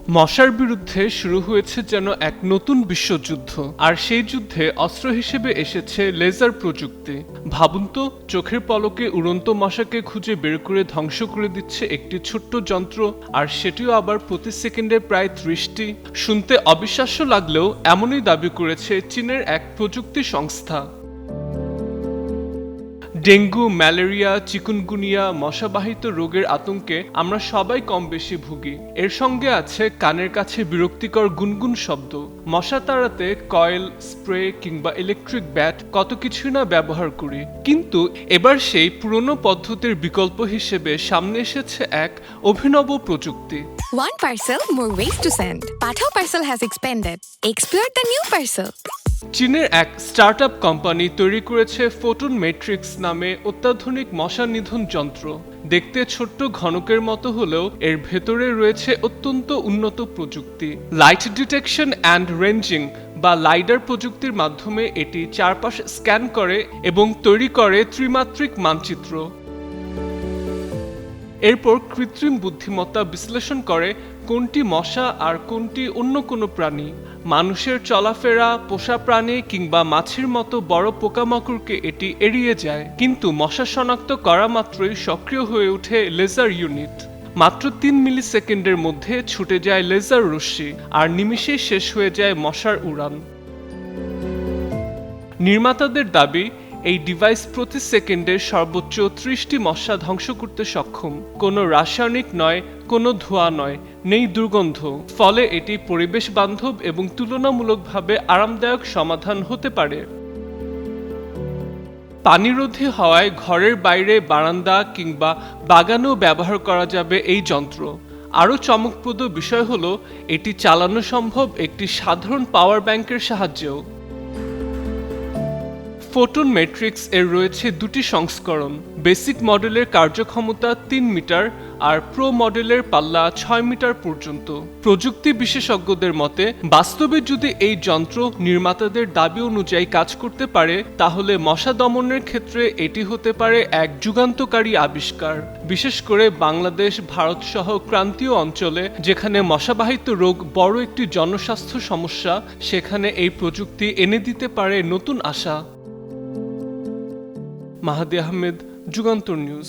মশার বিরুদ্ধে শুরু হয়েছে যেন এক নতুন বিশ্বযুদ্ধ, আর সেই যুদ্ধে অস্ত্র হিসেবে এসেছে লেজার প্রযুক্তি। ভাবুন তো, চোখের পলকে উড়ন্ত মশাকে খুঁজে বের করে ধ্বংস করে দিচ্ছে একটি ছোট্ট যন্ত্র, আর সেটিও আবার প্রতি সেকেন্ডে প্রায় 30টি। শুনতে অবিশ্বাস্য লাগলেও এমনই দাবি করেছে চীনের এক প্রযুক্তি সংস্থা। ডেঙ্গু, ম্যালেরিয়া, চিকুনগুনিয়া, মশাবাহিত রোগের আতঙ্কে আমরা সবাই কম বেশি ভুগি। এর সঙ্গে আছে কানের কাছে বিরক্তিকর গুনগুন শব্দ। মশা তাড়াতে কয়েল, স্প্রে কিংবা ইলেকট্রিক ব্যাট কত কিছুই না ব্যবহার করি, কিন্তু এবার সেই পুরনো পদ্ধতির বিকল্প হিসেবে সামনে এসেছে এক অভিনব প্রযুক্তি। One parcel, more ways to send. Pathao Parcel has expanded. Explore the new parcel. চীনের এক স্টার্টআপ কোম্পানি তৈরি করেছে ফোটন ম্যাট্রিক্স নামে অত্যাধুনিক মশা নিধন যন্ত্র। দেখতে ছোট্ট ঘনকের মতো হলেও এর ভেতরে রয়েছে অত্যন্ত উন্নত প্রযুক্তি। লাইট ডিটেকশন অ্যান্ড রেঞ্জিং বা লাইডার প্রযুক্তির মাধ্যমে এটি চারপাশ স্ক্যান করে এবং তৈরি করে ত্রিমাত্রিক মানচিত্র। এরপর কৃত্রিম বুদ্ধিমত্তা বিশ্লেষণ করে কোনটি মশা আর কোনটি অন্য কোনো প্রাণী। মানুষের চলাফেরা, পোষা প্রাণী কিংবা মাছির মতো বড় পোকামাকড়কে এটি এড়িয়ে যায়, কিন্তু মশা শনাক্ত করা মাত্রই সক্রিয় হয়ে ওঠে লেজার ইউনিট। মাত্র 3 মিলিসেকেন্ডের মধ্যে ছুটে যায় লেজার রশ্মি, আর নিমিষেই শেষ হয়ে যায় মশার উড়ান। নির্মাতাদের দাবি, এই ডিভাইস প্রতি সেকেন্ডে সর্বোচ্চ 30টি মশা ধ্বংস করতে সক্ষম। কোনো রাসায়নিক নয়, কোনো ধোঁয়া নয়, নেই দুর্গন্ধ। ফলে এটি পরিবেশ বান্ধব এবং তুলনামূলকভাবে আরামদায়ক সমাধান হতে পারে। পানিরোধী হওয়ায় ঘরের বাইরে, বারান্দা কিংবা বাগানেও ব্যবহার করা যাবে এই যন্ত্র। আরও চমকপ্রদ বিষয় হলো, এটি চালানো সম্ভব একটি সাধারণ পাওয়ার ব্যাংকের সাহায্যেও। ফোটন ম্যাট্রিক্স এর রয়েছে দুটি সংস্করণ। বেসিক মডেলের কার্যক্ষমতা 3 মিটার আর প্রো মডেলের পাল্লা 6 মিটার পর্যন্ত। প্রযুক্তি বিশেষজ্ঞদের মতে, বাস্তবে যদি এই যন্ত্র নির্মাতাদের দাবি অনুযায়ী কাজ করতে পারে, তাহলে মশা দমনের ক্ষেত্রে এটি হতে পারে এক যুগান্তকারী আবিষ্কার। বিশেষ করে বাংলাদেশ, ভারত সহ ক্রান্তীয় অঞ্চলে যেখানে মশাবাহিত রোগ বড় একটি জনস্বাস্থ্য সমস্যা, সেখানে এই প্রযুক্তি এনে দিতে পারে নতুন আশা। মাহাদি আহমেদ, যুগান্তর নিউজ।